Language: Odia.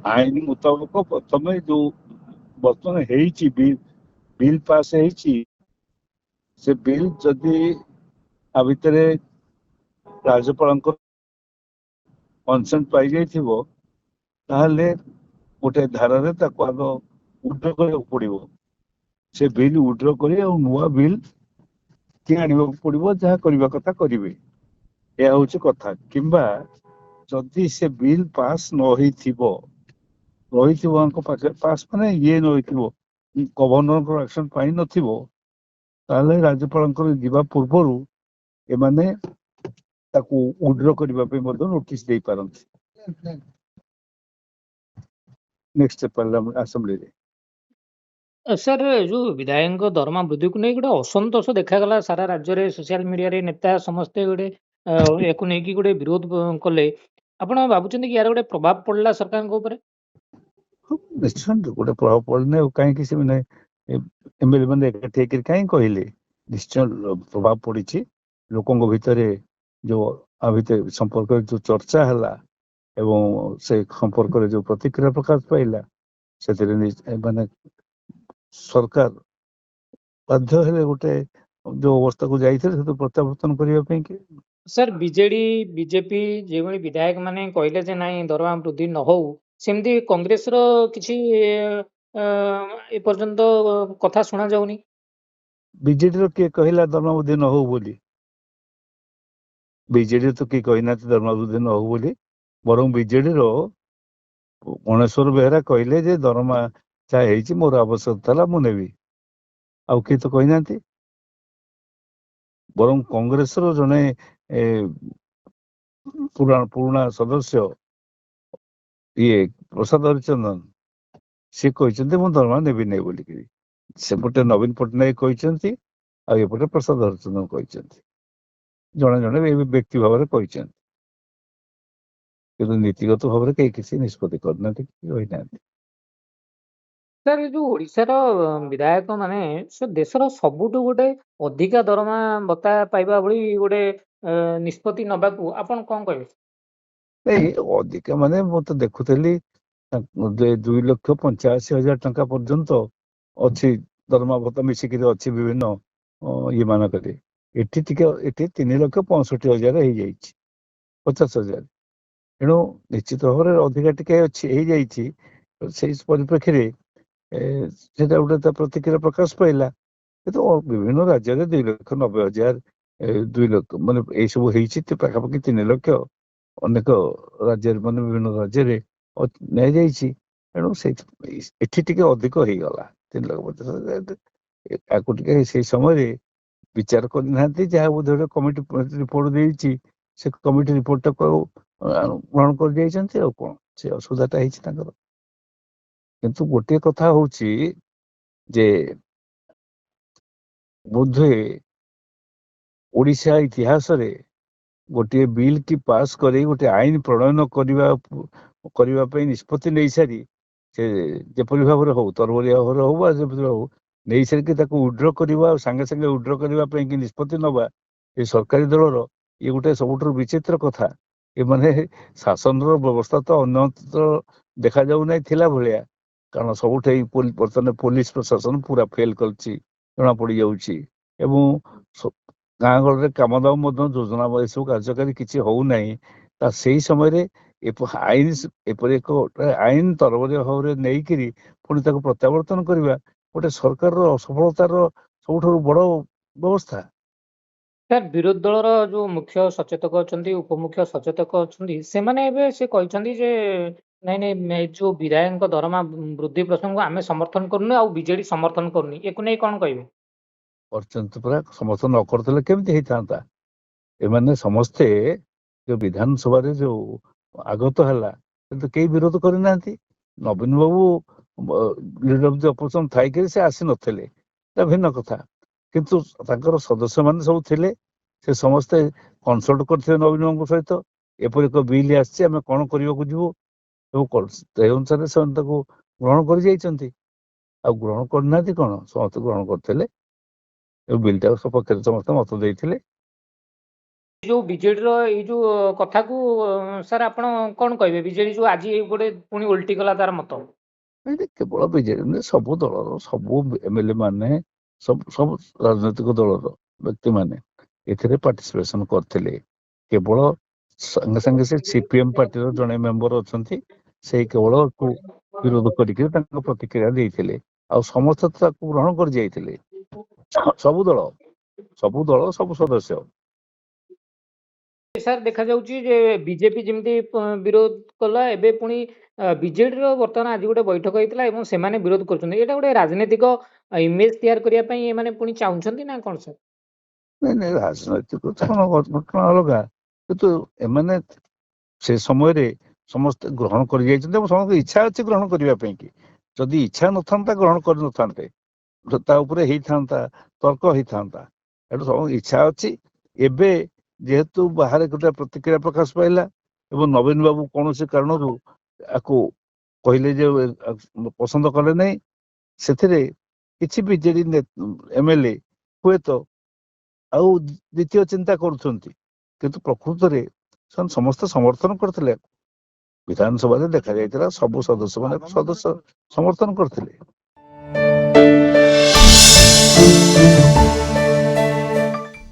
ଆଇନ ମୁତାବକ ପ୍ରଥମେ ଯୋଉ ବର୍ତ୍ତମାନ ହେଇଛି ବିଲ୍ ପାସ୍ ହେଇଛି, ସେ ବିଲ୍ ଯଦି ଆ ଭିତରେ ରାଜ୍ୟପାଳଙ୍କ କନସେଣ୍ଟ ପାଇଯାଇଥିବ, ତାହେଲେ ଗୋଟେ ଧାରାରେ ତାକୁ ଆଗ ଉଡ୍ର କରିବାକୁ ପଡିବ। ସେ ବିଲ୍ ଉଡ୍ର କରି ଆଉ ନୂଆ ବିଲ୍ କିଏ ଆଣିବାକୁ ପଡିବ, ଯାହା କରିବା କଥା କରିବେ। ଏହା ହଉଛି କଥା। କିମ୍ବା ଯଦି ସେ ବିଲ୍ ପାସ୍ ନ ହେଇଥିବ, ରହିଥିବ ଆଙ୍କ ପାଖରେ ପାସ୍ ମାନେ ଇଏ ନ ହେଇଥିବ, ଗଭର୍ଣ୍ଣରଙ୍କର ଆକ୍ସନ ପାଇ ନଥିବ, ତାହେଲେ ରାଜ୍ୟପାଳଙ୍କର ଯିବା ପୂର୍ବରୁ ଏମାନେ ତାକୁ ଉଡ୍ର କରିବା ପାଇଁ ମଧ୍ୟ ନୋଟିସ ଦେଇପାରନ୍ତି ନେକ୍ସଟ ପାର୍ଲାମେଣ୍ଟ ଆସେମ୍ବଲିରେ। ସାର୍ ଯୋଉ ବିଧାୟକଙ୍କ ଦରମା ବୃଦ୍ଧିକୁ ନେଇ ଗୋଟେ ଅସନ୍ତୋଷ ଦେଖାଗଲା ସାରା ରାଜ୍ୟରେ, ସୋସିଆଲ ମିଡିଆରେ ନେତା ସମସ୍ତେ ଗୋଟେ ୟାକୁ ନେଇକି ଗୋଟେ ବିରୋଧ କଲେ। ଆପଣ ଭାବୁଛନ୍ତି କି ୟାର ଗୋଟେ ପ୍ରଭାବ ପଡିଲା ସରକାରଙ୍କ ଉପରେ? ନିଶ୍ଚୟ ଗୋଟେ ପ୍ରଭାବ ପଡିନି ଆଉ କାହିଁକି ସେମାନେ ଏମଏଲଏ ମାନେ ଏକାଠି ହେଇକରି କାହିଁ କହିଲେ? ନିଶ୍ଚୟ ପ୍ରଭାବ ପଡିଛି। ଲୋକଙ୍କ ଭିତରେ ଯୋଉ ଆ ଭିତରେ ସମ୍ପର୍କରେ ଯୋଉ ଚର୍ଚ୍ଚା ହେଲା ଏବଂ ସେ ସମ୍ପର୍କରେ ଯୋଉ ପ୍ରତିକ୍ରିୟା ପ୍ରକାଶ ପାଇଲା, ସେଥିରେ ମାନେ ସରକାର ବାଧ୍ୟ ହେଲେ ଗୋଟେ ଯୋଉ ଅବସ୍ଥାକୁ ଯାଇଥିଲେ ସେଠୁ ପ୍ରତ୍ୟାବର୍ତ୍ତନ କରିବା ପାଇଁ କି। ସାର୍ ବିଜେଡି ବିଜେପି ଯେଭଳି ବିଧାୟକ ମାନେ କହିଲେ ଯେ ନାଇଁ ଦରମା ବୃଦ୍ଧି ନ ହଉ, ସେମିତି କଂଗ୍ରେସର କିଛି ଏପର୍ଯ୍ୟନ୍ତ କଥା ଶୁଣା ଯାଉନି। ବିଜେଡିର କିଏ କହିଲା ଦରମା ବୃଦ୍ଧି ନ ହଉ ବୋଲି? ବିଜେଡିରେ ତ କିଏ କହିନାହାନ୍ତି ଦରମା ବୃଦ୍ଧି ନ ହଉ ବୋଲି। ବରଂ ବିଜେଡିର ଗଣେଶ୍ୱର ବେହେରା କହିଲେ ଯେ ଦରମା ଯାହା ହେଇଛି ମୋର ଆବଶ୍ୟକତା ହେଲା ମୁଁ ନେବି, ଆଉ କିଏ ତ କହିନାହାନ୍ତି। ବରଂ କଂଗ୍ରେସର ଜଣେ ପୁରୁଣା ସଦସ୍ୟ ଇଏ ପ୍ରସାଦ ହରିଚନ୍ଦନ, ସେ କହିଛନ୍ତି ମୁଁ ଦରମା ନେବି ନାହିଁ ବୋଲିକିରି। ସେପଟେ ନବୀନ ପଟ୍ଟନାୟକ କହିଛନ୍ତି, ଆଉ ଏପଟେ ପ୍ରସାଦ ହରିଚନ୍ଦନ କହିଛନ୍ତି। ଜଣେ ଜଣେ ବ୍ୟକ୍ତି ଭାବରେ କହିଛନ୍ତି, କିନ୍ତୁ ନୀତିଗତ ଭାବରେ କେହି କିଛି ନିଷ୍ପତ୍ତି କରିନାହାନ୍ତି, କି କହିନାହାନ୍ତି। ସାର୍ ଏ ଯୋଉ ଓଡିଶାର ବିଧାୟକ ମାନେ ସେ ଦେଶର ସବୁଠୁ ଗୋଟେ ଅଧିକା ଦରମା ଭତ୍ତା ପାଇବା ଭଳି ଗୋଟେ ନିଷ୍ପତ୍ତି ନବାକୁ ଆପଣ କଣ କହିବେ? ଏଇ ଅଧିକା ମାନେ ମୁଁ ତ ଦେଖୁଥିଲି 2,85,000 ଟଙ୍କା ପର୍ଯ୍ୟନ୍ତ ଅଛି ଦରମା ଭତ୍ତା ମିଶିକିରି ଅଛି ବିଭିନ୍ନ ଇଏ ମାନଙ୍କରେ। ଏଠି 3,65,000 ହେଇଯାଇଛି, 50,000। ତେଣୁ ନିଶ୍ଚିତ ଭାବରେ ଅଧିକା ଟିକେ ଅଛି ହେଇଯାଇଛି। ସେଇ ପରିପ୍ରେକ୍ଷୀରେ ସେଟା ଗୋଟେ ତା ପ୍ରତିକ୍ରିୟା ପ୍ରକାଶ ପାଇଲା। କିନ୍ତୁ ବିଭିନ୍ନ ରାଜ୍ୟରେ 2,90,000 2 ଲକ୍ଷ ମାନେ ଏଇସବୁ ହେଇଛି, ପାଖାପାଖି 3 ଲକ୍ଷ ଅନେକ ରାଜ୍ୟରେ ମାନେ ବିଭିନ୍ନ ରାଜ୍ୟରେ ନିଆଯାଇଛି। ତେଣୁ ଏଠି ଟିକେ ଅଧିକ ହେଇଗଲା 3,50,000। ଆକୁ ଟିକେ ସେଇ ସମୟରେ ବିଚାର କରିନାହାନ୍ତି। ଯାହା ବୋଧେ ଗୋଟେ କମିଟି ରିପୋର୍ଟ ଦେଇଛି, ସେ କମିଟି ରିପୋର୍ଟଟାକୁ ଗ୍ରହଣ କରିଯାଇଛନ୍ତି। ଆଉ କଣ ସେ ଅସୁବିଧାଟା ହେଇଛି ତାଙ୍କର। କିନ୍ତୁ ଗୋଟିଏ କଥା ହଉଛି ଯେ ବୋଧହୁଏ ଓଡିଶା ଇତିହାସରେ ଗୋଟିଏ ବିଲ୍ କି ପାସ୍ କରି ଗୋଟେ ଆଇନ ପ୍ରଣୟନ କରିବା ପାଇଁ ନିଷ୍ପତ୍ତି ନେଇସାରି, ସେ ଯେପରି ଭାବରେ ହଉ, ତରବରିଆ ଭାବରେ ହଉ ବା ଯେପରି ହଉ, ନେଇସାରିକି ତାକୁ ଉଡ୍ର କରିବା ଆଉ ସାଙ୍ଗେ ସାଙ୍ଗେ ଉଡ୍ର କରିବା ପାଇଁ କି ନିଷ୍ପତ୍ତି ନବା, ଏ ସରକାରୀ ଦଳର ଇଏ ଗୋଟେ ସବୁଠାରୁ ବିଚିତ୍ର କଥା। ଏମାନେ ଶାସନର ବ୍ୟବସ୍ଥା ତ ଅନ୍ୟତ୍ର ଦେଖାଯାଉନାହିଁ ଥିଲା ଭଳିଆ, କାରଣ ସବୁଠି ବର୍ତ୍ତମାନ ପୋଲିସ ପ୍ରଶାସନ ପୁରା ଫେଲ କରିଛି ଜଣା ପଡିଯାଉଛି। ଏବଂ ଗାଁ ଗହଳିରେ କାମଦାମ ମଧ୍ୟ ଯୋଜନା ଏସବୁ କାର୍ଯ୍ୟକାରୀ କିଛି ହଉନାହିଁ। ତା ସେଇ ସମୟରେ ଏପରି ଏକ ଆଇନ ତରବରିଆ ଭାବରେ ନେଇକିରି ପୁଣି ତାକୁ ପ୍ରତ୍ୟାବର୍ତ୍ତନ କରିବା ଗୋଟେ ସରକାରର ଅସଫଳତାର ସବୁଠାରୁ ବଡ ବ୍ୟବସ୍ଥା। ସାର୍ ବିରୋଧୀ ଦଳର ଯୋଉ ମୁଖ୍ୟ ସଚେତକ ଅଛନ୍ତି, ଉପମୁଖ୍ୟ ସଚେତକ ଅଛନ୍ତି, ସେମାନେ ଏବେ ସେ କହିଛନ୍ତି ଯେ ନାଇଁ ନାଇଁ ଯୋଉ ବିଧାୟକଙ୍କ ଦରମା ବୃଦ୍ଧି ପ୍ରସଙ୍ଗକୁ ଆମେ ସମର୍ଥନ କରୁନୁ, ଆଉ ବିଜେଡି ସମର୍ଥନ କରୁନି। ୟାକୁ ନେଇ କଣ କହିବେ? କରିଛନ୍ତି ପରା, ସମର୍ଥନ ନ କରିଥିଲେ କେମିତି ହେଇଥାନ୍ତା? ଏମାନେ ସମସ୍ତେ ଯୋଉ ବିଧାନସଭାରେ ଯୋଉ ଆଗତ ହେଲା, କିନ୍ତୁ କେହି ବିରୋଧ କରିନାହାନ୍ତି। ନବୀନ ବାବୁ ଲିଡର ଅଫ ଦି ଅପୋଜିସନ ଥାଇକିରି ସେ ଆସିନଥିଲେ, ତା ଭିନ୍ନ କଥା। କିନ୍ତୁ ତାଙ୍କର ସଦସ୍ୟ ମାନେ ସବୁ ଥିଲେ, ସେ ସମସ୍ତେ କନସଲ୍ଟ କରିଥିଲେ ନବୀନ ବାବୁଙ୍କ ସହିତ। ଏପରି ଏକ ବିଲ୍ ଆସିଛି, ଆମେ କଣ କରିବାକୁ ଯିବୁ, ସେଇ ଅନୁସାରେ ସେମାନେ ତାକୁ ଗ୍ରହଣ କରି ଯାଇଛନ୍ତି। ଆଉ ଗ୍ରହଣ କରିନାହାନ୍ତି କଣ, ସମସ୍ତେ ଗ୍ରହଣ କରିଥିଲେ। ବିଲଟା ସପକ୍ଷରେ ସମସ୍ତେ ମତ ଦେଇଥିଲେ। ଯୋଉ ବିଜେଡିର ଏଇ ଯୋଉ କଥାକୁ ସାର୍ ଆପଣ କଣ କହିବେ? ବିଜେଡି ଯୋଉ ଆଜି ଏଇ ଗୋଟେ ପୁଣି ଓଲଟି ଗଲା ତାର ମତ। ଏଇଟା କେବଳ ବିଜେଡି ନୁହେଁ, ସବୁ ଦଳର ସବୁ ଏମଏଲଏ ମାନେ ସବୁ ରାଜନୈତିକ ଦଳର ବ୍ୟକ୍ତିମାନେ ଏଥିରେ ପାର୍ଟିସିପେସନ କରିଥିଲେ। କେବଳ ସାଙ୍ଗେ ସାଙ୍ଗେ ସେ ସିପିଏମ ପାର୍ଟିର ଜଣେ ମେମ୍ବର ଅଛନ୍ତି, ସେଇ କେବଳ ବିରୋଧ କରିକି ତାଙ୍କ ପ୍ରତିକ୍ରିୟା ଦେଇଥିଲେ। ଆଉ ସମସ୍ତେ ତ ତାକୁ ଗ୍ରହଣ କରି ଯାଇଥିଲେ, ସବୁ ଦଳ ସବୁ ସଦସ୍ୟ। ସାର୍ ଦେଖାଯାଉଛି ଯେ ବିଜେପି ଯେମିତି ବିରୋଧ କଲା, ଏବେ ପୁଣି ବିଜେଡିର ବର୍ତ୍ତମାନ ଆଜି ଗୋଟେ ବୈଠକ ହେଇଥିଲା ଏବଂ ସେମାନେ ବିରୋଧ କରୁଛନ୍ତି। ଏଇଟା ଗୋଟେ ରାଜନୈତିକ ଇମେଜ ତିଆରି କରିବା ପାଇଁ ଏମାନେ ପୁଣି ଚାହୁଁଛନ୍ତି ନା କଣ ସାର୍? ନାଇଁ ରାଜନୈତିକ ଘଟଣା ଅଲଗା, କିନ୍ତୁ ଏମାନେ ସେ ସମୟରେ ସମସ୍ତେ ଗ୍ରହଣ କରି ଯାଇଛନ୍ତି ଏବଂ ସମସ୍ତଙ୍କ ଇଚ୍ଛା ଅଛି ଗ୍ରହଣ କରିବା ପାଇଁ କି। ଯଦି ଇଚ୍ଛା ନଥାନ୍ତା ଗ୍ରହଣ କରିନଥାନ୍ତେ, ତା ଉପରେ ହେଇଥାନ୍ତା ତର୍କ ହେଇଥାନ୍ତା। ଏଠୁ ସବୁ ଇଚ୍ଛା ଅଛି। ଏବେ ଯେହେତୁ ବାହାରେ ଗୋଟେ ପ୍ରତିକ୍ରିୟା ପ୍ରକାଶ ପାଇଲା ଏବଂ ନବୀନ ବାବୁ କୌଣସି କାରଣରୁ ଆକୁ କହିଲେ ଯେ ପସନ୍ଦ କଲେ ନାହିଁ, ସେଥିରେ କିଛି ବିଜେଡି ଏମଏଲଏ ହୁଏତ ଆଉ ଦ୍ୱିତୀୟ ଚିନ୍ତା କରୁଛନ୍ତି, କିନ୍ତୁ ପ୍ରକୃତରେ ସେମାନେ ସମସ୍ତେ ସମର୍ଥନ କରିଥିଲେ। ବିଧାନସଭାରେ ଦେଖାଯାଇଥିଲା ସବୁ ସଦସ୍ୟମାନେ ସମର୍ଥନ କରିଥିଲେ।